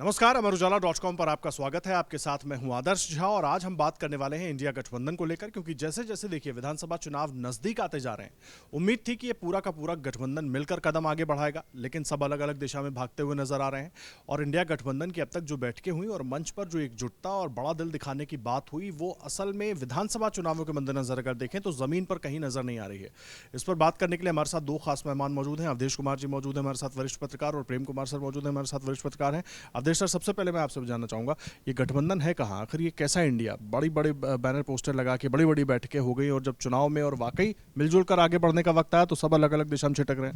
नमस्कार, अमर उजाला.com पर आपका स्वागत है। आपके साथ मैं हूं आदर्श झा और आज हम बात करने वाले हैं इंडिया गठबंधन को लेकर, क्योंकि जैसे जैसे देखिए विधानसभा चुनाव नजदीक आते जा रहे हैं, उम्मीद थी कि ये पूरा का पूरा गठबंधन मिलकर कदम आगे बढ़ाएगा, लेकिन सब अलग अलग दिशा में भागते हुए नजर आ रहे हैं। और इंडिया गठबंधन की अब तक जो बैठकें हुई और मंच पर जो एकजुटता और बड़ा दिल दिखाने की बात हुई, वो असल में विधानसभा चुनावों के मद्देनजर अगर देखें तो जमीन पर कहीं नजर नहीं आ रही है। इस पर बात करने के लिए हमारे साथ दो खास मेहमान मौजूद हैं। अवधेश कुमार जी मौजूद हैं हमारे साथ, वरिष्ठ पत्रकार, और प्रेम कुमार सर मौजूद हैं हमारे साथ, वरिष्ठ पत्रकार हैं। अवधेश सर, सबसे पहले मैं आपसे जानना चाहूंगा, ये गठबंधन है कहाँ आखिर, ये कैसा इंडिया? बड़ी बड़ी बैनर पोस्टर लगा के बड़ी बड़ी बैठकें हो गई और जब चुनाव में और वाकई मिलजुल कर आगे बढ़ने का वक्त आया तो सब अलग अलग दिशा में छिटक रहे हैं।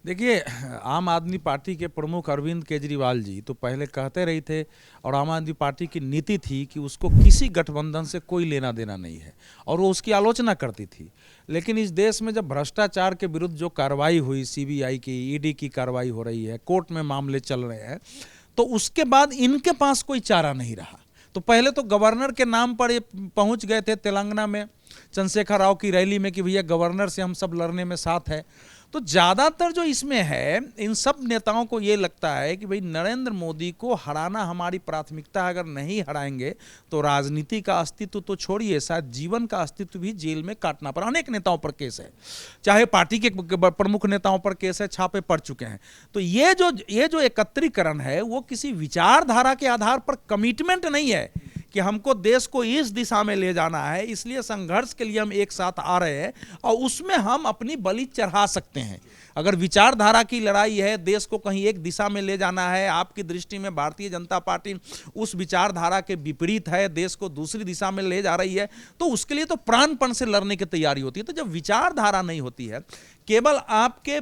देखिए, आम आदमी पार्टी के प्रमुख अरविंद केजरीवाल जी तो पहले कहते रही थे, और आम आदमी पार्टी की नीति थी कि उसको किसी गठबंधन से कोई लेना देना नहीं है, और वो उसकी आलोचना करती थी। लेकिन इस देश में जब भ्रष्टाचार के विरुद्ध जो कार्रवाई हुई, सीबीआई की, ईडी की कार्रवाई हो रही है, कोर्ट में मामले चल रहे हैं, तो उसके बाद इनके पास कोई चारा नहीं रहा। तो पहले तो गवर्नर के नाम पर ये पहुंच गए थे तेलंगाना में चंद्रशेखर राव की रैली में कि भैया गवर्नर से हम सब लड़ने में साथ है। तो ज़्यादातर जो इसमें है, इन सब नेताओं को ये लगता है कि भाई नरेंद्र मोदी को हराना हमारी प्राथमिकता है, अगर नहीं हराएंगे तो राजनीति का अस्तित्व तो छोड़िए, शायद जीवन का अस्तित्व भी जेल में काटना पड़ा। अनेक नेताओं पर केस है, चाहे पार्टी के प्रमुख नेताओं पर केस है, छापे पड़ चुके हैं। तो ये जो एकत्रीकरण है वो किसी विचारधारा के आधार पर कमिटमेंट नहीं है कि हमको देश को इस दिशा में ले जाना है, इसलिए संघर्ष के लिए हम एक साथ आ रहे हैं और उसमें हम अपनी बलि चढ़ा सकते हैं। अगर विचारधारा की लड़ाई है, देश को कहीं एक दिशा में ले जाना है, आपकी दृष्टि में भारतीय जनता पार्टी उस विचारधारा के विपरीत है, देश को दूसरी दिशा में ले जा रही है, तो उसके लिए तो प्राणपण से लड़ने की तैयारी होती है। तो जब विचारधारा नहीं होती है, केवल आपके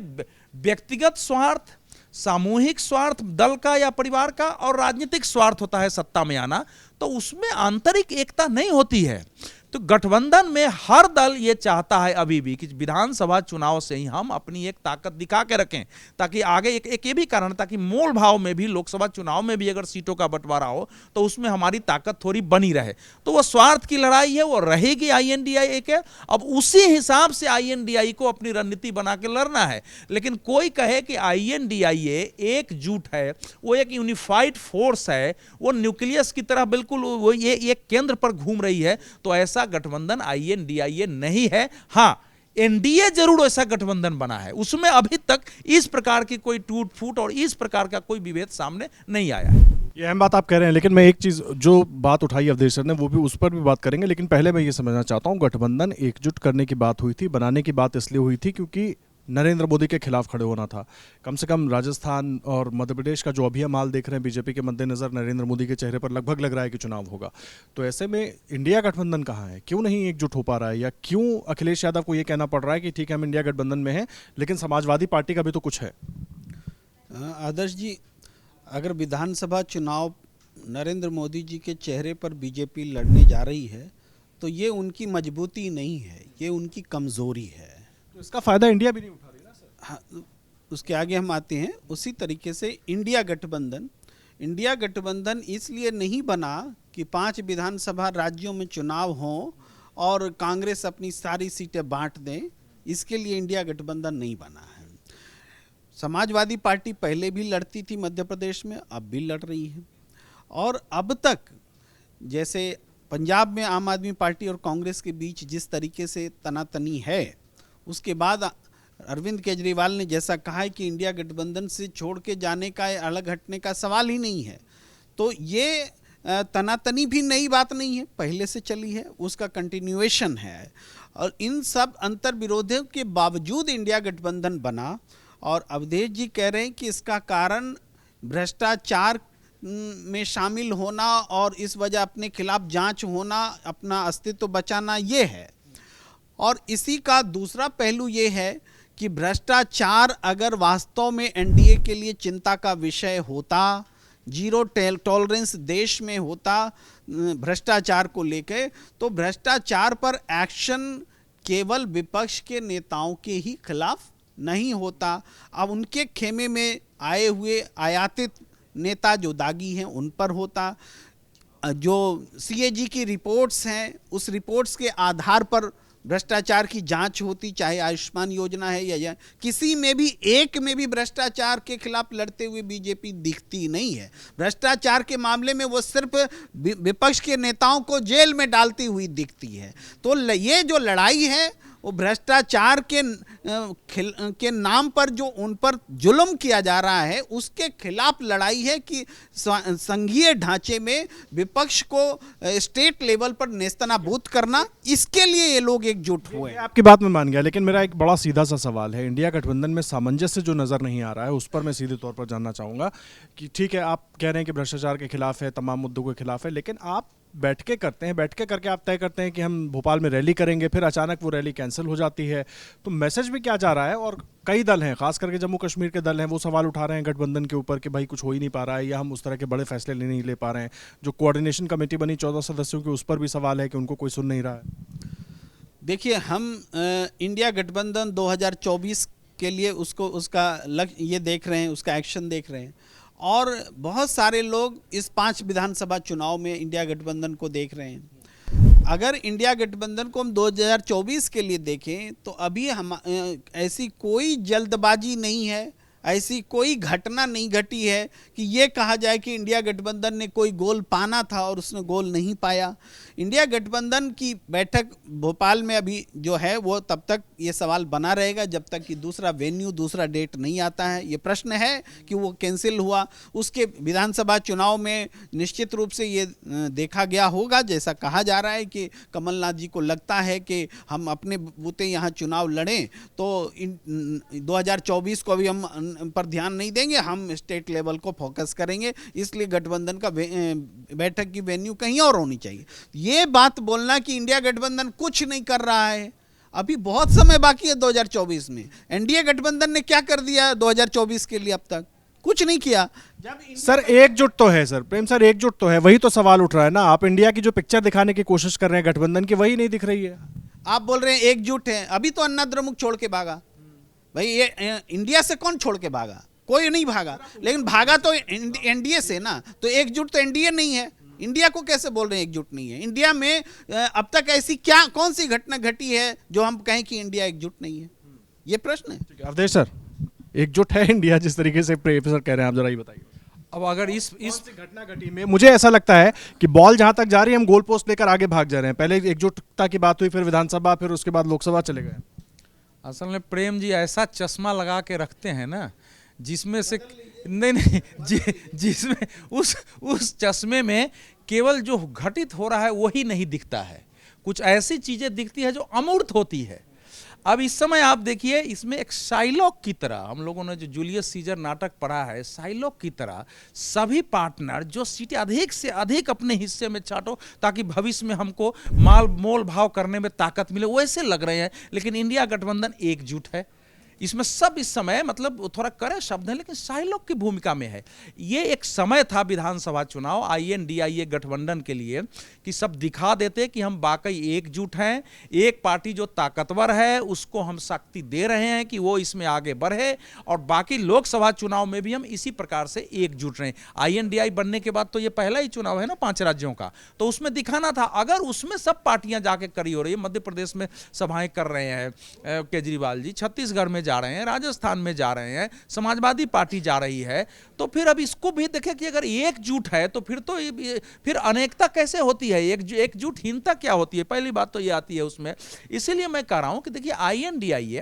व्यक्तिगत स्वार्थ, सामूहिक स्वार्थ दल का या परिवार का, और राजनीतिक स्वार्थ होता है सत्ता में आना, तो उसमें आंतरिक एकता नहीं होती है। तो गठबंधन में हर दल ये चाहता है अभी भी कि विधानसभा चुनाव से ही हम अपनी एक ताकत दिखा के रखें, ताकि आगे एक ये भी कारण, ताकि मोल भाव में भी लोकसभा चुनाव में भी अगर सीटों का बंटवारा हो तो उसमें हमारी ताकत थोड़ी बनी रहे। तो वो स्वार्थ की लड़ाई है, वो रहेगी आईएनडीआई के। अब उसी हिसाब से आईएनडीआई को अपनी रणनीति बना के लड़ना है। लेकिन कोई कहे कि आईएनडीआई एकजुट है, वो एक यूनिफाइड फोर्स है, वो न्यूक्लियस की तरह बिल्कुल वो ये एक केंद्र पर घूम रही है, तो ऐसा गठबंधन आईएनडीआईए नहीं है। हां, एनडीए जरूर ऐसा गठबंधन बना है, उसमें अभी तक इस प्रकार की कोई टूट फूट और इस प्रकार का कोई विभेद सामने नहीं आया है। ये अहम बात आप कह रहे हैं, लेकिन मैं एक चीज जो बात उठाई अवधेश सर ने, वो भी उस पर भी बात करेंगे, लेकिन पहले मैं ये समझना चाहता हूं, गठबंधन एकजुट करने की बात हुई थी, बनाने की बात इसलिए हुई थी क्योंकि नरेंद्र मोदी के खिलाफ खड़े होना था। कम से कम राजस्थान और मध्य प्रदेश का जो अभी हम हाल देख रहे हैं बीजेपी के मद्देनजर, नरेंद्र मोदी के चेहरे पर लगभग लग रहा है कि चुनाव होगा। तो ऐसे में इंडिया गठबंधन कहाँ है, क्यों नहीं एकजुट हो पा रहा है, या क्यों अखिलेश यादव को यह कहना पड़ रहा है कि ठीक है हम इंडिया गठबंधन में हैं, लेकिन समाजवादी पार्टी का भी तो कुछ है? आदर्श जी, अगर विधानसभा चुनाव नरेंद्र मोदी जी के चेहरे पर बीजेपी लड़ने जा रही है तो ये उनकी मजबूती नहीं है, ये उनकी कमज़ोरी है। तो इसका फायदा इंडिया भी नहीं उठा रही ना सर? हाँ, उसके आगे हम आते हैं। उसी तरीके से इंडिया गठबंधन इसलिए नहीं बना कि 5 विधानसभा राज्यों में चुनाव हों और कांग्रेस अपनी सारी सीटें बांट दें, इसके लिए इंडिया गठबंधन नहीं बना है। समाजवादी पार्टी पहले भी लड़ती थी मध्य प्रदेश में, अब भी लड़ रही है, और अब तक जैसे पंजाब में आम आदमी पार्टी और कांग्रेस के बीच जिस तरीके से तनातनी है, उसके बाद अरविंद केजरीवाल ने जैसा कहा है कि इंडिया गठबंधन से छोड़ के जाने का, अलग हटने का सवाल ही नहीं है, तो ये तनातनी भी नई बात नहीं है, पहले से चली है, उसका कंटिन्यूएशन है। और इन सब अंतर विरोधों के बावजूद इंडिया गठबंधन बना, और अवधेश जी कह रहे हैं कि इसका कारण भ्रष्टाचार में शामिल होना और इस वजह अपने खिलाफ जांच होना, अपना अस्तित्व बचाना, ये है। और इसी का दूसरा पहलू ये है कि भ्रष्टाचार अगर वास्तव में एनडीए के लिए चिंता का विषय होता, जीरो टॉलरेंस देश में होता भ्रष्टाचार को लेकर, तो भ्रष्टाचार पर एक्शन केवल विपक्ष के नेताओं के ही खिलाफ नहीं होता। अब उनके खेमे में आए हुए आयातित नेता जो दागी हैं उन पर होता। जो सीएजी की रिपोर्ट्स हैं, उस रिपोर्ट्स के आधार पर भ्रष्टाचार की जांच होती, चाहे आयुष्मान योजना है या किसी में भी एक में भी भ्रष्टाचार के खिलाफ लड़ते हुए बीजेपी दिखती नहीं है। भ्रष्टाचार के मामले में वो सिर्फ विपक्ष के नेताओं को जेल में डालती हुई दिखती है। तो ये जो लड़ाई है वो भ्रष्टाचार के नाम पर जो उन पर जुल्म किया जा रहा है उसके खिलाफ लड़ाई है कि संघीय ढांचे में विपक्ष को स्टेट लेवल पर नेस्तनाबूद करना, इसके लिए ये लोग एकजुट हुए। आपकी बात में मान गया, लेकिन मेरा एक बड़ा सीधा सा सवाल है, इंडिया गठबंधन में सामंजस्य जो नजर नहीं आ रहा है उस पर मैं सीधे तौर पर जानना चाहूंगा कि ठीक है, आप कह रहे हैं कि भ्रष्टाचार के खिलाफ है, तमाम मुद्दों के खिलाफ है, लेकिन आप बैठ के करते हैं, बैठ के करके आप तय करते हैं कि हम भोपाल में रैली करेंगे, फिर अचानक वो रैली कैंसिल हो जाती है, तो मैसेज भी क्या जा रहा है? और कई दल हैं, खास करके जम्मू कश्मीर के दल हैं, वो सवाल उठा रहे हैं गठबंधन के ऊपर कि भाई कुछ हो ही नहीं पा रहा है या हम उस तरह के बड़े फैसले नहीं ले पा रहे हैं। जो कोऑर्डिनेशन कमेटी बनी 14 सदस्यों की, उस पर भी सवाल है कि उनको कोई सुन नहीं रहा है। देखिए, हम इंडिया गठबंधन 2024 के लिए उसका लक्ष्य ये देख रहे हैं, उसका एक्शन देख रहे हैं, और बहुत सारे लोग इस 5 विधानसभा चुनाव में इंडिया गठबंधन को देख रहे हैं। अगर इंडिया गठबंधन को हम 2024 के लिए देखें तो अभी हम ऐसी कोई जल्दबाजी नहीं है, ऐसी कोई घटना नहीं घटी है कि ये कहा जाए कि इंडिया गठबंधन ने कोई गोल पाना था और उसने गोल नहीं पाया। इंडिया गठबंधन की बैठक भोपाल में अभी जो है वो तब तक ये सवाल बना रहेगा जब तक कि दूसरा वेन्यू, दूसरा डेट नहीं आता है। ये प्रश्न है कि वो कैंसिल हुआ, उसके विधानसभा चुनाव में निश्चित रूप से ये देखा गया होगा, जैसा कहा जा रहा है कि कमलनाथ जी को लगता है कि हम अपने बूते यहाँ चुनाव लड़ें तो 2024 को अभी हम पर ध्यान नहीं देंगे, हम स्टेट लेवल को फोकस करेंगे, इसलिए गठबंधन का बैठक की वेन्यू कहीं और होनी चाहिए। ये बात बोलना कि इंडिया गठबंधन कुछ नहीं कर रहा है, अभी बहुत समय बाकी है 2024 में। एनडीए गठबंधन ने क्या कर दिया 2024 के लिए? अब तक कुछ नहीं किया। सर एकजुट तो है, सर प्रेम सर एकजुट तो है, वही तो सवाल उठ रहा है ना। आप इंडिया की जो पिक्चर दिखाने की कोशिश कर रहे हैं गठबंधन की, वही नहीं दिख रही है। आप बोल रहे हैं एकजुट है, अभी तो अन्ना द्रमुक छोड़ के भागा। भाई ये इंडिया से कौन छोड़ के भागा? कोई नहीं भागा, लेकिन भागा तो एनडीए से ना, तो एकजुट तो एनडीए नहीं है। इंडिया को कैसे बोल रहे हैं एकजुट नहीं है? इंडिया में अब तक ऐसी कौन सी घटना घटी है जो हम कहें कि इंडिया एकजुट नहीं है? ये प्रश्न है। अवधेश सर, एकजुट है इंडिया जिस तरीके से प्रोफेसर कह रहे हैं, आप जरा ये बताइए। अब अगर इस घटना घटी में मुझे ऐसा लगता है कि बॉल जहां तक जा रही है हम गोल पोस्ट लेकर आगे भाग जा रहे हैं। पहले एकजुटता की बात हुई, फिर विधानसभा, फिर उसके बाद लोकसभा चले गए। असल में प्रेम जी ऐसा चश्मा लगा के रखते हैं ना, जिसमें से नहीं जिसमें उस चश्मे में केवल जो घटित हो रहा है वही नहीं दिखता है, कुछ ऐसी चीजें दिखती है जो अमूर्त होती है। अब इस समय आप देखिए, इसमें एक साइलॉक की तरह, हम लोगों ने जो जूलियस सीजर नाटक पढ़ा है, साइलॉक की तरह सभी पार्टनर जो सीटें अधिक से अधिक अपने हिस्से में छाटो ताकि भविष्य में हमको मोल भाव करने में ताकत मिले, वैसे लग रहे हैं। लेकिन इंडिया गठबंधन एकजुट है, इसमें सब इस समय, मतलब थोड़ा करे शब्द है लेकिन साइलॉक की भूमिका में है। ये एक समय था विधानसभा चुनाव INDIA गठबंधन के लिए कि सब दिखा देते कि हम वाकई एकजुट हैं, एक पार्टी जो ताकतवर है उसको हम शक्ति दे रहे हैं कि वो इसमें आगे बढ़े, और बाकी लोकसभा चुनाव में भी हम इसी प्रकार से एकजुट रहे। INDI बनने के बाद तो ये पहला ही चुनाव है ना 5 राज्यों का, तो उसमें दिखाना था। अगर उसमें सब पार्टियां जाके करी हो रही है, मध्य प्रदेश में सभाएं कर रहे हैं केजरीवाल जी, छत्तीसगढ़ में जा रहे हैं, राजस्थान में जा रहे हैं, समाजवादी पार्टी जा रही है, तो फिर अब इसको भी देखें कि अगर एकजुट है तो फिर अनेकता कैसे होती है, एकजुटहीनता क्या होती है? पहली बात तो ये आती है उसमें। इसीलिए मैं कह रहा हूं कि देखिए INDIA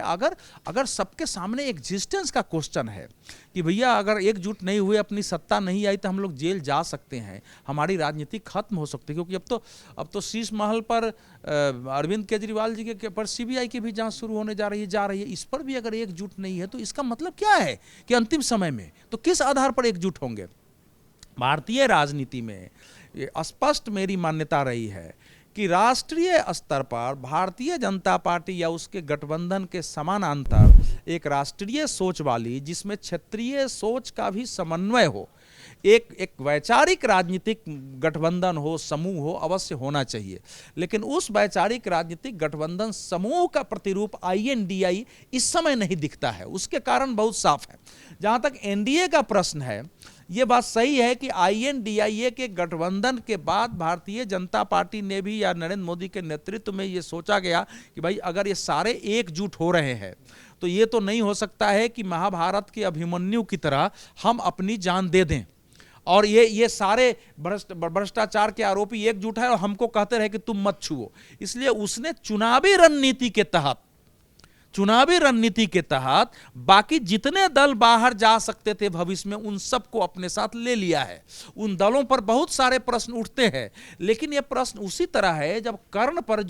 अगर सबके सामने एग्जिस्टेंस का क्वेश्चन है कि भैया अगर एकजुट नहीं हुए, अपनी सत्ता नहीं आई, तो हम लोग जेल जा सकते हैं, हमारी राजनीति खत्म हो सकती है। क्योंकि अब तो शीश महल पर अरविंद केजरीवाल जी के पर CBI की भी जांच शुरू होने जा रही है। इस पर भी अगर एकजुट नहीं है तो इसका मतलब क्या है कि अंतिम समय में तो किस आधार पर एकजुट होंगे? भारतीय राजनीति में ये स्पष्ट मेरी मान्यता रही है कि राष्ट्रीय स्तर पर भारतीय जनता पार्टी या उसके गठबंधन के समानांतर एक राष्ट्रीय सोच वाली, जिसमें क्षेत्रीय सोच का भी समन्वय हो, एक वैचारिक राजनीतिक गठबंधन हो, समूह हो, अवश्य होना चाहिए। लेकिन उस वैचारिक राजनीतिक गठबंधन समूह का प्रतिरूप INDI इस समय नहीं दिखता है। उसके कारण बहुत साफ है। जहां तक NDA का प्रश्न है, ये बात सही है कि INDIA के गठबंधन के बाद भारतीय जनता पार्टी ने भी या नरेंद्र मोदी के नेतृत्व में ये सोचा गया कि भाई अगर ये सारे एकजुट हो रहे हैं तो ये तो नहीं हो सकता है कि महाभारत के अभिमन्यु की तरह हम अपनी जान दे दें और ये सारे भ्रष्टाचार के आरोपी एकजुट है और हमको कहते रहे कि तुम मत छुओ। इसलिए उसने चुनावी रणनीति के तहत बाकी जितने दल बाहर जा सकते थे भविष्य में उन सबको अपने साथ ले लिया है। उन दलों पर बहुत सारे प्रश्न उठते हैं, लेकिन यह प्रश्न उसी तरह है जब कर्ण पर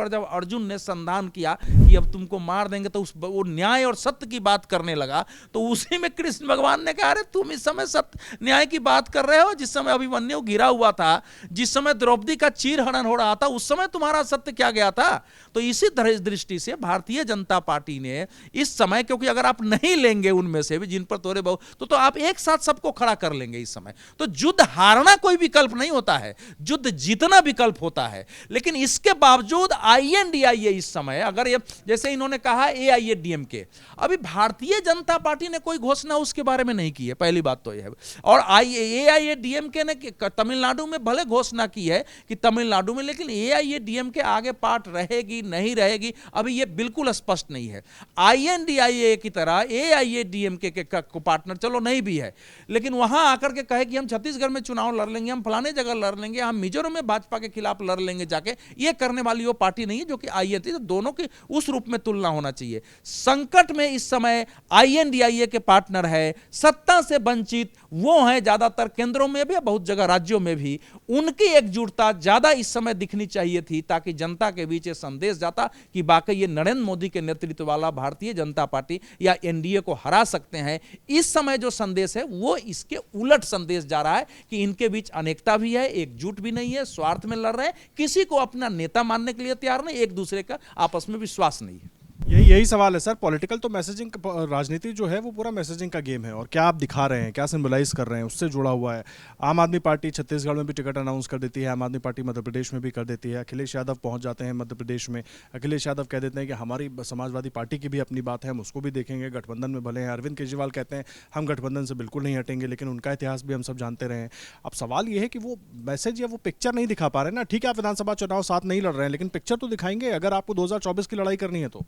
जब अर्जुन ने संधान किया कि अब तुमको मार देंगे तो वो न्याय और सत्य की बात करने लगा, तो उसी में कृष्ण भगवान ने कहा अरे तुम इस समय सत्य न्याय की बात कर रहे हो, जिस समय अभिमन्यु गिरा हुआ था, जिस समय द्रौपदी का चीरहरण हो रहा था, उस समय तुम्हारा सत्य क्या गया था। तो इसी दृष्टि से भारतीय जनता पार्टी ने इस समय, क्योंकि अगर आप नहीं लेंगे उनमें से भी जिन पर थोड़े बहुत तो आप एक साथ सबको खड़ा कर लेंगे इस समय। तो युद्ध हारना कोई विकल्प नहीं होता है, युद्ध जीतना विकल्प होता है। लेकिन इसके बावजूद INDIA इस समय अगर ये जैसे इन्होंने कहा AIADMK, अभी भारतीय जनता पार्टी ने कोई घोषणा उसके बारे में नहीं की है, पहली बात तो यह है। और AIADMK ने तमिलनाडु में भले घोषणा की है कि तमिलनाडु में, लेकिन AIADMK आगे पार्ट रहेगी नहीं रहेगी अभी ये बिल्कुल स्पष्ट नहीं है। INDIA की तरह AIADMK के पार्टनर चलो नहीं भी है, लेकिन वहां आकर के कहे कि हम छत्तीसगढ़ में चुनाव लड़ लेंगे, हम फलाने जगह लड़ लेंगे, हम मिजोरम में भाजपा के खिलाफ लड़ लेंगे जाके, ये करने वाली वो पार्टी नहीं है जो कि INDIA। तो दोनों की उस रूप में तुलना होना चाहिए। संकट में इस समय INDIA के पार्टनर है, सत्ता से वंचित वो है ज्यादातर केंद्रों में भी, बहुत जगह राज्यों में भी। उनकी एकजुटता ज्यादा इस समय दिखनी चाहिए थी ताकि जनता के बीच ये संदेश जाता कि वाकई ये नरेंद्र मोदी के नेतृत्व वाला भारतीय जनता पार्टी या NDA को हरा सकते हैं। इस समय जो संदेश है वो इसके उलट संदेश जा रहा है कि इनके बीच अनेकता भी है, एकजुट भी नहीं है, स्वार्थ में लड़ रहे हैं, किसी को अपना नेता मानने के लिए तैयार नहीं, एक दूसरे का आपस में विश्वास नहीं है। यही सवाल है सर। पॉलिटिकल तो मैसेजिंग, राजनीति जो है वो पूरा मैसेजिंग का गेम है, और क्या आप दिखा रहे हैं, क्या सिंबलाइज कर रहे हैं, उससे जुड़ा हुआ है। आम आदमी पार्टी छत्तीसगढ़ में भी टिकट अनाउंस कर देती है, आम आदमी पार्टी मध्य प्रदेश में भी कर देती है। अखिलेश यादव पहुंच जाते हैं मध्य प्रदेश में, अखिलेश यादव कह देते हैं कि हमारी समाजवादी पार्टी की भी अपनी बात है, हम उसको भी देखेंगे, गठबंधन में भले हैं। अरविंद केजरीवाल कहते हैं हम गठबंधन से बिल्कुल नहीं हटेंगे, लेकिन उनका इतिहास भी हम सब जानते रहे हैं। अब सवाल ये है कि वो मैसेज या वो पिक्चर नहीं दिखा पा रहे ना। ठीक है, आप विधानसभा चुनाव साथ नहीं लड़ रहे हैं, लेकिन पिक्चर तो दिखाएंगे अगर आपको 2024 की लड़ाई करनी है तो।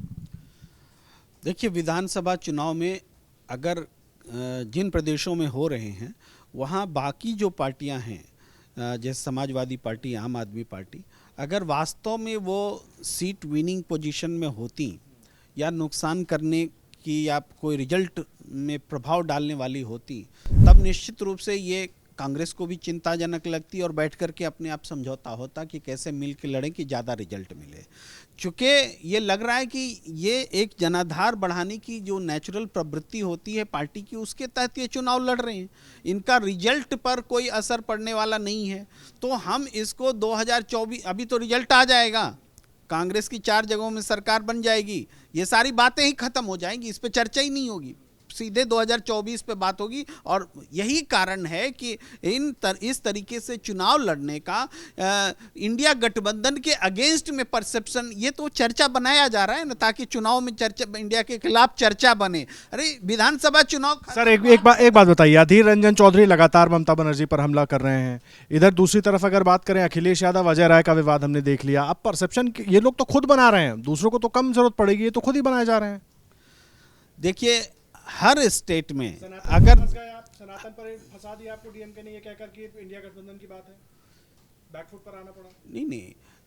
देखिए, विधानसभा चुनाव में अगर जिन प्रदेशों में हो रहे हैं वहाँ बाकी जो पार्टियां हैं, जैसे समाजवादी पार्टी, आम आदमी पार्टी, अगर वास्तव में वो सीट विनिंग पोजीशन में होती या नुकसान करने की या कोई रिजल्ट में प्रभाव डालने वाली होती, तब निश्चित रूप से ये कांग्रेस को भी चिंताजनक लगती और बैठ कर के अपने आप समझौता होता कि कैसे मिल के लड़ें कि ज़्यादा रिजल्ट मिले। चूँकि ये लग रहा है कि ये एक जनाधार बढ़ाने की जो नेचुरल प्रवृत्ति होती है पार्टी की, उसके तहत ये चुनाव लड़ रहे हैं, इनका रिजल्ट पर कोई असर पड़ने वाला नहीं है। तो हम इसको 2024, अभी तो रिजल्ट आ जाएगा, कांग्रेस की 4 जगहों में सरकार बन जाएगी, ये सारी बातें ही खत्म हो जाएंगी, इस पर चर्चा ही नहीं होगी, सीधे 2024 पे बात होगी। और यही कारण है कि इस तरीके से चुनाव लड़ने का इंडिया गठबंधन के अगेंस्ट में परसेप्शन, ये तो चर्चा बनाया जा रहा है ना, ताकि चुनाव में चर्चा, इंडिया के खिलाफ चर्चा बने। अरे विधानसभा चुनाव सर, एक बात बताइए, अधीर रंजन चौधरी लगातार ममता बनर्जी पर हमला कर रहे हैं, इधर दूसरी तरफ अगर बात करें अखिलेश यादव, अजय राय का विवाद हमने देख लिया। अब परसेप्शन ये लोग तो खुद बना रहे हैं, दूसरों को तो कम जरूरत पड़ेगी, ये तो खुद ही बनाए जा रहे हैं। देखिए, हर स्टेट में अगर सनातन पर फंसा दिया आपको डीएमके ने, ये कहकर कि इंडिया गठबंधन की बात है, बैकफुट पर आना पड़ा। नहीं,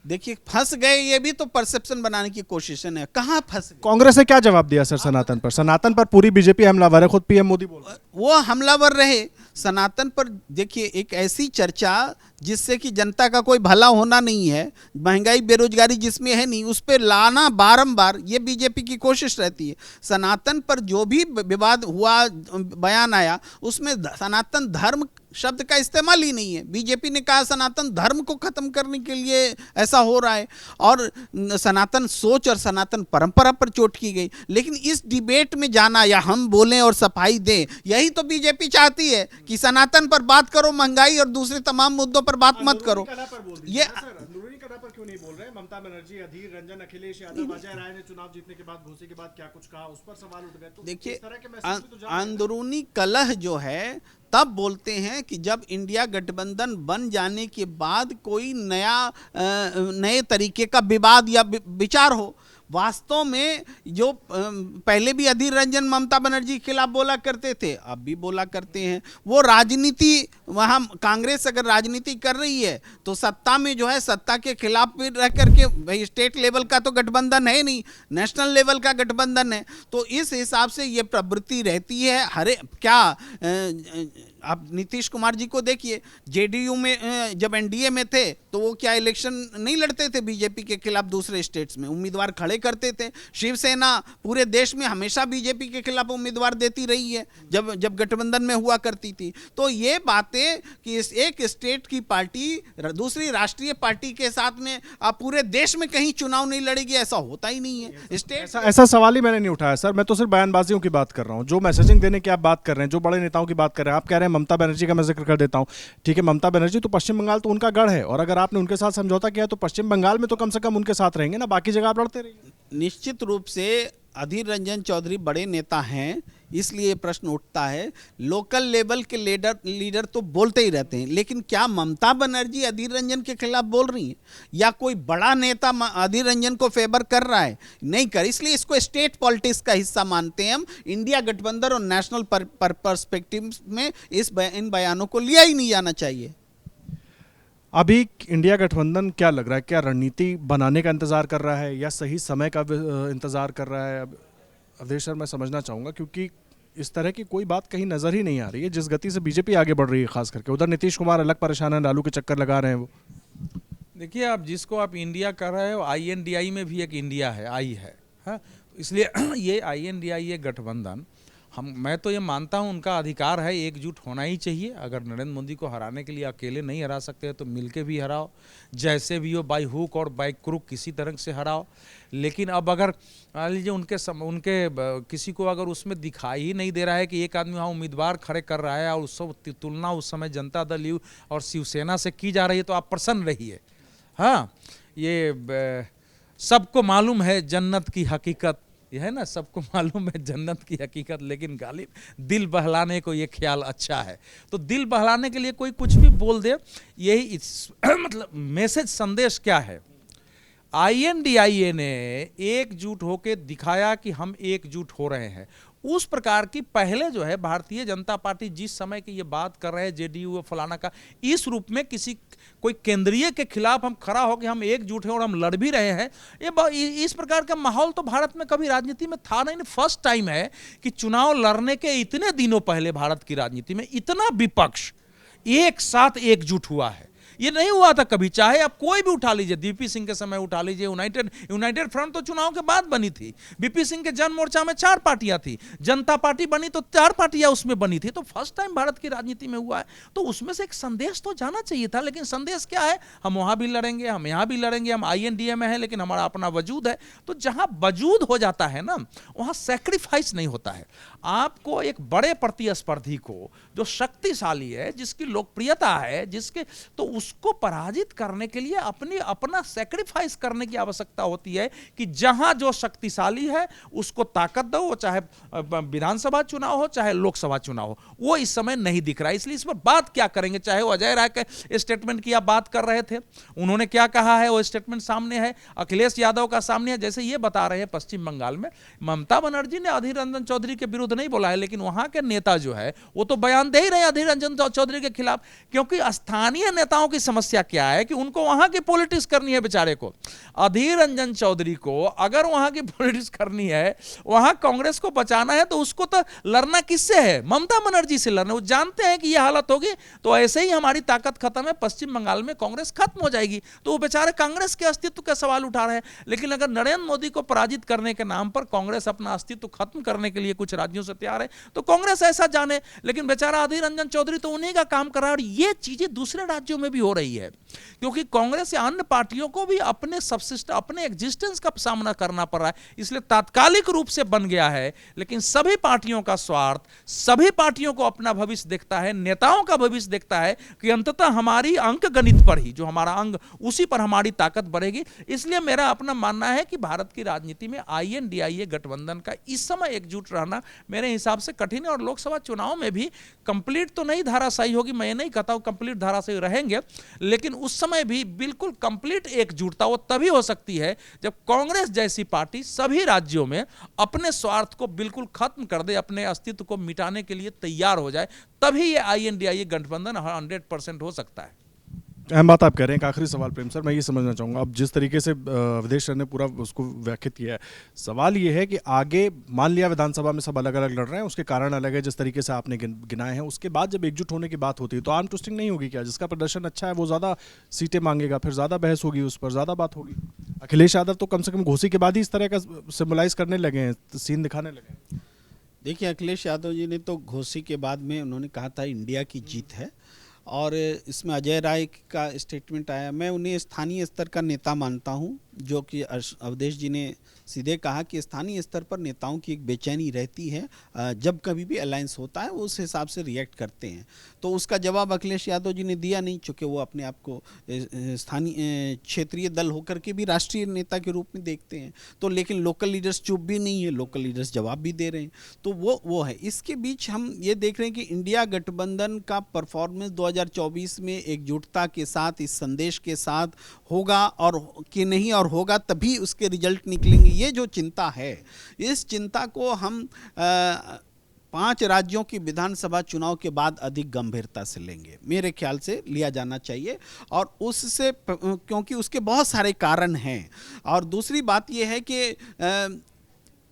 देखिए फंस गए, ये भी तो परसेप्शन बनाने की कोशिश है। कहाँ फंस गए? कांग्रेस ने क्या जवाब दिया सर सनातन पर? सनातन पर पूरी बीजेपी हमलावर है, खुद पीएम मोदी बोल रहे हैं। वो हमलावर रहे सनातन पर। देखिए, एक ऐसी चर्चा जिससे कि जनता का कोई भला होना नहीं है, महंगाई बेरोजगारी जिसमें है नहीं, उस पर लाना बारंबार, ये बीजेपी की कोशिश रहती है। सनातन पर जो भी विवाद हुआ, बयान आया, उसमें सनातन धर्म शब्द का इस्तेमाल ही नहीं है। बीजेपी ने कहा सनातन धर्म को खत्म करने के लिए ऐसा हो रहा है, और सनातन सोच और सनातन परंपरा पर चोट की गई। लेकिन इस डिबेट में जाना या हम बोलें और सफाई दें, यही तो बीजेपी चाहती है कि सनातन पर बात करो, महंगाई और दूसरे तमाम मुद्दों पर बात मत करो। ये पर क्यों नहीं बोल रहे? ममता बनर्जी, अधीर रंजन, अखिलेश यादव, अजय राय ने चुनाव जीतने के बाद, घोषी के बाद क्या कुछ कहा, उस पर सवाल उठ गए। तो देखिए, इस तरह के मैसेज भी तो जा रहे हैं। अंदरूनी कलह जो है तब बोलते हैं कि जब इंडिया गठबंधन बन जाने के बाद कोई नए तरीके का विवाद या विचार हो। वास्तव में जो पहले भी अधीर रंजन ममता बनर्जी के खिलाफ बोला करते थे, अब भी बोला करते हैं। वो राजनीति, वहाँ कांग्रेस अगर राजनीति कर रही है तो सत्ता में जो है, सत्ता के खिलाफ भी रह करके, भाई स्टेट लेवल का तो गठबंधन है नहीं, नेशनल लेवल का गठबंधन है। तो इस हिसाब से ये प्रवृत्ति रहती है। आप नीतीश कुमार जी को देखिए, जेडीयू में जब एनडीए में थे तो वो क्या इलेक्शन नहीं लड़ते थे बीजेपी के खिलाफ, दूसरे स्टेट्स में उम्मीदवार खड़े करते थे। शिवसेना पूरे देश में हमेशा बीजेपी के खिलाफ उम्मीदवार देती रही है जब गठबंधन में हुआ करती थी। तो ये बातें कि एक स्टेट की पार्टी दूसरी राष्ट्रीय पार्टी के साथ में आप पूरे देश में कहीं चुनाव नहीं लड़ेगी, ऐसा होता ही नहीं है। स्टेट ऐसा सवाल ही मैंने नहीं उठाया सर, मैं तो सिर्फ बयानबाजियों की बात कर रहा हूँ। जो मैसेजिंग देने की आप बात कर रहे हैं, जो बड़े नेताओं की बात कर रहे हैं, आप कह रहे हैं ममता बनर्जी का मैं जिक्र कर देता हूं। ठीक है, ममता बनर्जी तो पश्चिम बंगाल तो उनका गढ़ है, और अगर आपने उनके साथ समझौता किया तो पश्चिम बंगाल में तो कम से कम उनके साथ रहेंगे ना, बाकी जगह आप लड़ते रहिए। निश्चित रूप से अधीर रंजन चौधरी बड़े नेता हैं, इसलिए प्रश्न उठता है। लोकल लेवल के लीडर तो बोलते ही रहते हैं, लेकिन क्या ममता बनर्जी अधीर रंजन के खिलाफ बोल रही हैं, या कोई बड़ा नेता अधीर रंजन को फेवर कर रहा है? नहीं कर। इसलिए इसको स्टेट पॉलिटिक्स का हिस्सा मानते हैं हम। इंडिया गठबंधन और नेशनल पर्सपेक्टिव में इन बयानों को लिया ही नहीं जाना चाहिए। अभी इंडिया गठबंधन क्या लग रहा है, क्या रणनीति बनाने का इंतजार कर रहा है या सही समय का इंतजार कर रहा है? अवधेश सर, मैं समझना चाहूंगा, क्योंकि इस तरह की कोई बात कहीं नजर ही नहीं आ रही है जिस गति से बीजेपी आगे बढ़ रही है। खास करके उधर नीतीश कुमार अलग परेशान है, लालू के चक्कर लगा रहे हैं वो। देखिए, आप जिसको आप इंडिया कर रहे हो, INDI में भी एक इंडिया है, आई है, हाँ। इसलिए ये INDI, ये गठबंधन, मैं तो ये मानता हूँ उनका अधिकार है, एकजुट होना ही चाहिए। अगर नरेंद्र मोदी को हराने के लिए अकेले नहीं हरा सकते तो मिलके भी हराओ, जैसे भी हो, बाई हुक और बाई क्रुक किसी तरह से हराओ। लेकिन अब अगर मान लीजिए उनके किसी को अगर उसमें दिखाई ही नहीं दे रहा है कि एक आदमी वहाँ उम्मीदवार खड़े कर रहा है और उस तुलना उस समय जनता दल यू और शिवसेना से की जा रही है, तो आप प्रसन्न रहिए। हाँ, ये सबको मालूम है जन्नत की हकीकत, यह है ना, सबको मालूम है जन्नत की हकीकत, लेकिन गालिब दिल बहलाने को ये ख्याल अच्छा है। तो दिल बहलाने के लिए कोई कुछ भी बोल दे, यही मतलब मैसेज, संदेश क्या है? INDIA ने एकजुट होकर दिखाया कि हम एकजुट हो रहे हैं। उस प्रकार की पहले जो है भारतीय जनता पार्टी जिस समय की ये बात कर रहे हैं, जेडीयू फलाना का, इस रूप में कोई केंद्रीय के खिलाफ हम खड़ा हो कि हम एकजुट हैं और हम लड़ भी रहे हैं, इस प्रकार का माहौल तो भारत में कभी राजनीति में था नहीं। फर्स्ट टाइम है कि चुनाव लड़ने के इतने दिनों पहले भारत की राजनीति में इतना विपक्ष एक साथ एकजुट हुआ है। ये नहीं हुआ था कभी, चाहे आप कोई भी उठा लीजिए, DP सिंह के समय उठा लीजिए, यूनाइटेड फ्रंट तो चुनाव के बाद बनी थी। BP सिंह के जन मोर्चा में 4 पार्टियां थी, जनता पार्टी बनी तो 4 पार्टियां उसमें बनी थी। तो फर्स्ट टाइम भारत की राजनीति में हुआ है, तो उसमें से एक संदेश तो जाना चाहिए था। लेकिन संदेश क्या है? हम वहां भी लड़ेंगे, हम यहां भी लड़ेंगे, हम INDA में है लेकिन हमारा अपना वजूद है। तो जहां वजूद हो जाता है ना, वहां सैक्रिफाइस नहीं होता है। आपको एक बड़े प्रतिस्पर्धी को, जो शक्तिशाली है, जिसकी लोकप्रियता है, तो उसको पराजित करने के लिए अपना सैक्रिफाइस करने की आवश्यकता होती है कि जहां जो शक्तिशाली है उसको ताकत दो, वो चाहे विधानसभा चुनाव हो चाहे लोकसभा चुनाव हो। वो इस समय नहीं दिख रहा है, इसलिए इस पर बात क्या करेंगे? चाहे वो अजय राय के स्टेटमेंट की आप बात कर रहे थे, उन्होंने क्या कहा है वो स्टेटमेंट सामने है, अखिलेश यादव का सामने है। जैसे ये बता रहे हैं पश्चिम बंगाल में ममता बनर्जी ने अधीर रंजन चौधरी के विरुद्ध नहीं बोला है, लेकिन वहां के नेता जो है वो तो बयान दे ही रहे हैं अधीर रंजन चौधरी के खिलाफ, क्योंकि स्थानीय नेताओं की समस्या क्या है कि उनको वहां की पॉलिटिक्स करनी है। बेचारे को, अधीर रंजन चौधरी को अगर वहां की पॉलिटिक्स करनी है, वहां कांग्रेस को बचाना है, तो उसको तो लड़ना किससे है? ममता बनर्जी से लड़ना। वो जानते हैं कि यह हालत होगी तो ऐसे ही हमारी ताकत खत्म है, पश्चिम बंगाल में कांग्रेस खत्म हो जाएगी। तो वो बेचारे कांग्रेस के अस्तित्व का सवाल उठा रहे हैं। लेकिन अगर नरेंद्र मोदी को पराजित करने के नाम पर कांग्रेस अपना अस्तित्व खत्म करने के लिए कुछ राज्यों से तैयार है तो कांग्रेस ऐसा जाने, लेकिन बेचारा अधीर रंजन चौधरी तो उन्हीं का काम कर रहा है। और ये चीजें दूसरे राज्यों में भी हो रही है, क्योंकि कांग्रेस या अन्य पार्टियों को भी अपने सबसिस्ट अपने एग्जिस्टेंस का सामना करना पड़ रहा है, इसलिए तात्कालिक रूप से बन गया है। लेकिन सभी पार्टियों का स्वार्थ, सभी पार्टियों को अपना भविष्य देखता है, नेताओं का भविष्य देखता है कि अंततः हमारी अंक गणित पर ही, जो हमारा अंग, उसी पर हमारी ताकत बढ़ेगी। इसलिए मेरा अपना मानना है कि भारत की राजनीति में INDIA गठबंधन का इस समय एकजुट रहना मेरे हिसाब से कठिन है। और लोकसभा चुनाव में भी कंप्लीट तो नहीं धाराशायी होगी, मैं नहीं कहता हूं कंप्लीट धाराशायी रहेंगे, लेकिन उस समय भी बिल्कुल कंप्लीट एकजुटता वो तभी हो सकती है जब कांग्रेस जैसी पार्टी सभी राज्यों में अपने स्वार्थ को बिल्कुल खत्म कर दे, अपने अस्तित्व को मिटाने के लिए तैयार हो जाए, तभी ये INDIA गठबंधन 100% हो सकता है। अहम बात आप कह रहे हैं। एक आखिरी सवाल प्रेम सर, मैं ये समझना चाहूँगा, अब जिस तरीके से विदेश सर ने पूरा उसको व्याख्यात किया है, सवाल ये है कि आगे मान लिया विधानसभा में सब अलग अलग लड़ रहे हैं, उसके कारण अलग है जिस तरीके से आपने गिनाए हैं, उसके बाद जब एकजुट होने की बात होती है तो आर्म ट्विस्टिंग नहीं होगी क्या? जिसका प्रदर्शन अच्छा है वो ज़्यादा सीटें मांगेगा, फिर ज़्यादा बहस होगी, उस पर ज़्यादा बात होगी। अखिलेश यादव तो कम से कम घोसी के बाद ही इस तरह का सिम्बलाइज करने लगे हैं, सीन दिखाने लगे हैं। देखिए, अखिलेश यादव जी ने तो घोसी के बाद में उन्होंने कहा था इंडिया की जीत है, और इसमें अजय राय का स्टेटमेंट आया। मैं उन्हें स्थानीय स्तर का नेता मानता हूं, जो कि अवधेश जी ने सीधे कहा कि स्थानीय स्तर पर नेताओं की एक बेचैनी रहती है, जब कभी भी अलायंस होता है वो उस हिसाब से रिएक्ट करते हैं। तो उसका जवाब अखिलेश यादव जी ने दिया नहीं, चूँकि वो अपने आप को स्थानीय क्षेत्रीय दल होकर के भी राष्ट्रीय नेता के रूप में देखते हैं। तो लेकिन लोकल लीडर्स चुप भी नहीं है, लोकल लीडर्स जवाब भी दे रहे हैं। तो वो है। इसके बीच हम ये देख रहे हैं कि इंडिया गठबंधन का परफॉर्मेंस 2024 में एकजुटता के साथ, इस संदेश के साथ होगा और कि नहीं, और होगा तभी उसके रिजल्ट निकलेंगे। ये जो चिंता है, इस चिंता को हम 5 राज्यों की विधानसभा चुनाव के बाद अधिक गंभीरता से लेंगे, मेरे ख्याल से लिया जाना चाहिए। और उससे, क्योंकि उसके बहुत सारे कारण हैं। और दूसरी बात यह है कि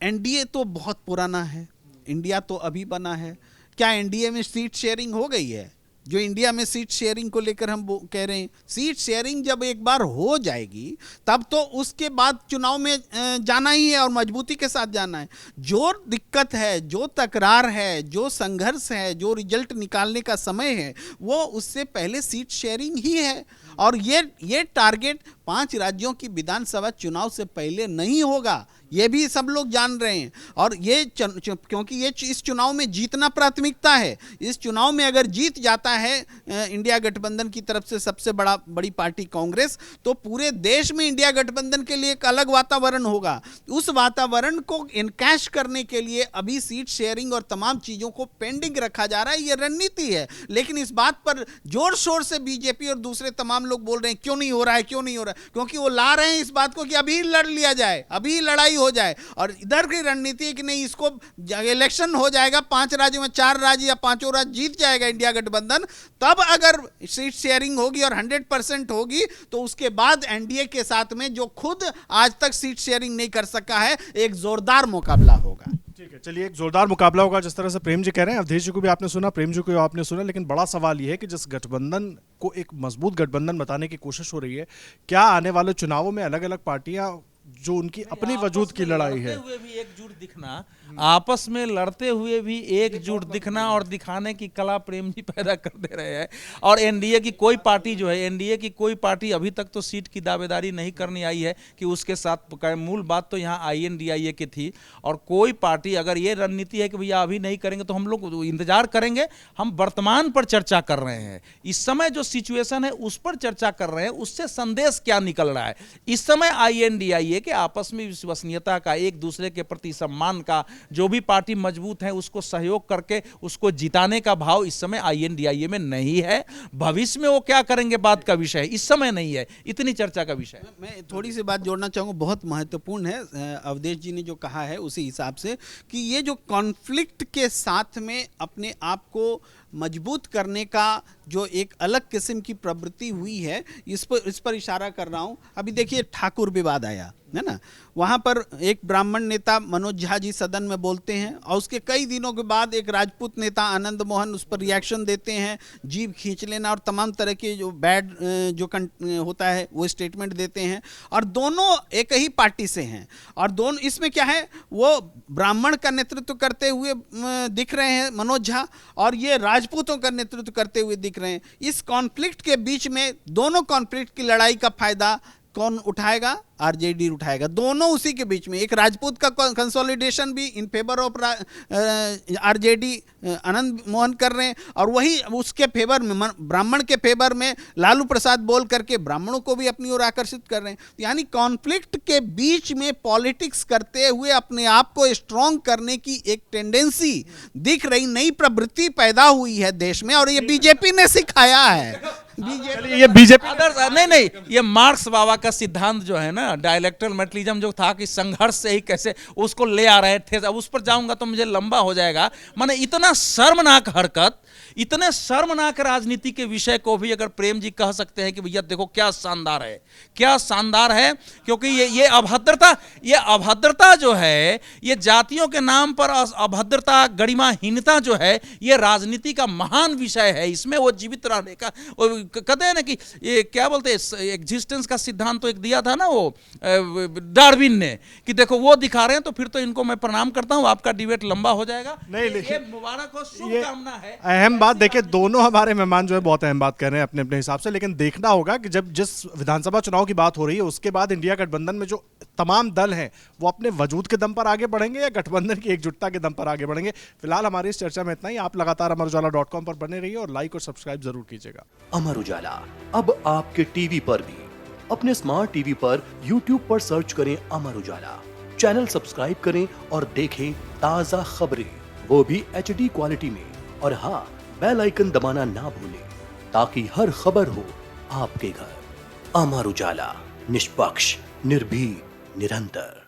NDA तो बहुत पुराना है, इंडिया तो अभी बना है। क्या NDA में सीट शेयरिंग हो गई है? जो इंडिया में सीट शेयरिंग को लेकर हम कह रहे हैं, सीट शेयरिंग जब एक बार हो जाएगी तब तो उसके बाद चुनाव में जाना ही है और मजबूती के साथ जाना है। जो दिक्कत है, जो तकरार है, जो संघर्ष है, जो रिजल्ट निकालने का समय है, वो उससे पहले सीट शेयरिंग ही है। और ये टारगेट 5 राज्यों की विधानसभा चुनाव से पहले नहीं होगा, ये भी सब लोग जान रहे हैं। और ये क्योंकि ये इस चुनाव में जीतना प्राथमिकता है। इस चुनाव में अगर जीत जाता है इंडिया गठबंधन की तरफ से सबसे बड़ी पार्टी कांग्रेस, तो पूरे देश में इंडिया गठबंधन के लिए एक अलग वातावरण होगा। उस वातावरण को इनकैश करने के लिए अभी सीट शेयरिंग और तमाम चीज़ों को पेंडिंग रखा जा रहा है, ये रणनीति है। लेकिन इस बात पर जोर शोर से बीजेपी और दूसरे तमाम लोग बोल रहे हैं क्यों नहीं हो रहा है, क्यों नहीं हो रहा है, क्योंकि वो ला रहे हैं इस बात को कि अभी लड़ लिया जाए, अभी लड़ाई हो जाए। और इधर की रणनीति है कि नहीं, इसको इलेक्शन हो जाएगा, 5 राज्यों में 4 राज्य या 5 राज्य जीत जाएगा इंडिया गठबंधन, तब अगर सीट शेयरिंग होगी और 100% होगी, तो उसके बाद NDA के साथ में, जो खुद आज तक सीट शेयरिंग नहीं कर सका है, एक जोरदार मुकाबला होगा। ठीक है, चलिए, एक जोरदार मुकाबला होगा। जिस तरह से प्रेम जी कह रहे हैं, अवधेश जी को भी आपने सुना, प्रेम जी को आपने सुना, लेकिन बड़ा सवाल यह है कि जिस गठबंधन को एक मजबूत गठबंधन बताने की कोशिश हो रही है, क्या आने वाले चुनावों में अलग अलग पार्टियां जो उनकी अपनी वजूद की लड़ाई है, हुए भी एकजुट दिखना, आपस में लड़ते हुए भी एकजुट दिखना और दिखाने की कला प्रेम जी पैदा कर दे रहे हैं। और NDA की कोई पार्टी जो है, NDA की कोई पार्टी अभी तक तो सीट की दावेदारी नहीं करनी आई है कि उसके साथ, मूल बात तो यहाँ INDIA की थी। और कोई पार्टी अगर ये रणनीति है कि भैया अभी नहीं करेंगे तो हम लोग इंतजार करेंगे, हम वर्तमान पर चर्चा कर रहे हैं, इस समय जो सिचुएशन है उस पर चर्चा कर रहे हैं, उससे संदेश क्या निकल रहा है। इस समय INDIA के आपस में विश्वसनीयता का, एक दूसरे के प्रति सम्मान का, जो भी पार्टी मजबूत है उसको सहयोग करके उसको जिताने का भाव इस समय INDIA में नहीं है। भविष्य में वो क्या करेंगे बात का विषय है, इस समय नहीं है, इतनी चर्चा का विषय है। मैं थोड़ी सी बात जोड़ना चाहूँगा, बहुत महत्वपूर्ण है अवधेश जी ने जो कहा है उसी हिसाब से, कि ये जो कॉन्फ्लिक्ट के साथ में अपने आप को मजबूत करने का जो एक अलग किस्म की प्रवृत्ति हुई है, इस पर इशारा कर रहा हूँ। अभी देखिए, ठाकुर विवाद आया, है ना। वहाँ पर एक ब्राह्मण नेता मनोज झा जी सदन में बोलते हैं और उसके कई दिनों के बाद एक राजपूत नेता आनंद मोहन उस पर रिएक्शन देते हैं, जीभ खींच लेना और तमाम तरह के जो बैड होता है वो स्टेटमेंट देते हैं। और दोनों एक ही पार्टी से हैं और दोनों इसमें क्या है, वो ब्राह्मण का नेतृत्व करते हुए दिख रहे हैं मनोज झा और ये राजपूतों का नेतृत्व करते हुए दिख रहे हैं। इस कॉन्फ्लिक्ट के बीच में दोनों कॉन्फ्लिक्ट की लड़ाई का फायदा कौन उठाएगा? आरजेडी उठाएगा। दोनों उसी के बीच में, एक राजपूत का कंसोलिडेशन भी in favour of RJD Anand Mohan कर रहे हैं और वही उसके फेवर में ब्राह्मण के फेवर में लालू प्रसाद बोल करके ब्राह्मणों को भी अपनी ओर आकर्षित कर रहे हैं। यानी कॉन्फ्लिक्ट के बीच में पॉलिटिक्स करते हुए अपने आप को स्ट्रॉन्ग करने की एक टेंडेंसी दिख रही, नई प्रवृत्ति पैदा हुई है देश में और ये बीजेपी ने सिखाया है। ये बीजेपी नहीं, ये मार्क्स बाबा का सिद्धांत जो है ना, डायलेक्ट्रल मेटलिज्म जो था कि संघर्ष से ही कैसे उसको ले आ रहे थे। अब उस पर जाऊंगा तो मुझे लंबा हो जाएगा। माने इतना शर्मनाक हरकत, इतने शर्मनाक राजनीति के विषय को भी अगर प्रेम जी कह सकते हैं कि भैया देखो क्या शानदार है, क्या शानदार है, क्योंकि ये अभद्रता जो है, ये जातियों के नाम पर अभद्रता, गरिमाहीनता जो है, ये राजनीति का महान विषय है। इसमें वो जीवित रहने का, कहते हैं ना कि ये क्या बोलते हैं, एग्जिस्टेंस का सिद्धांत तो एक दिया था ना वो डार्विन ने, कि देखो वो दिखा रहे हैं तो फिर तो इनको मैं प्रणाम करता हूं। आपका डिबेट लंबा हो जाएगा। नहीं, ये मुबारक हो, शुभकामना है। अहम बात देखिए, दोनों हमारे मेहमान जो है बहुत अहम बात कर रहे हैं अपने अपने हिसाब से, लेकिन देखना होगा कि जब जिस विधानसभा चुनाव की बात हो रही है उसके बाद इंडिया गठबंधन में जो तमाम दल हैं वो अपने वजूद के दम पर आगे बढ़ेंगे या गठबंधन की एकजुटता के दम पर आगे बढ़ेंगे। फिलहाल हमारी इस चर्चा में इतना ही। आप लगातार अमरुजाला.com पर बने रहिए और लाइक और सब्सक्राइब जरूर कीजिएगा। अमर उजाला अब आपके टीवी पर भी। अपने स्मार्ट टीवी पर YouTube पर सर्च करें अमर उजाला, चैनल सब्सक्राइब करें और देखें ताजा खबरें, वो भी HD क्वालिटी में। और हाँ, बेल आइकन दबाना ना भूलें ताकि हर खबर हो आपके घर। अमर उजाला, निष्पक्ष, निर्भीक, निरंतर।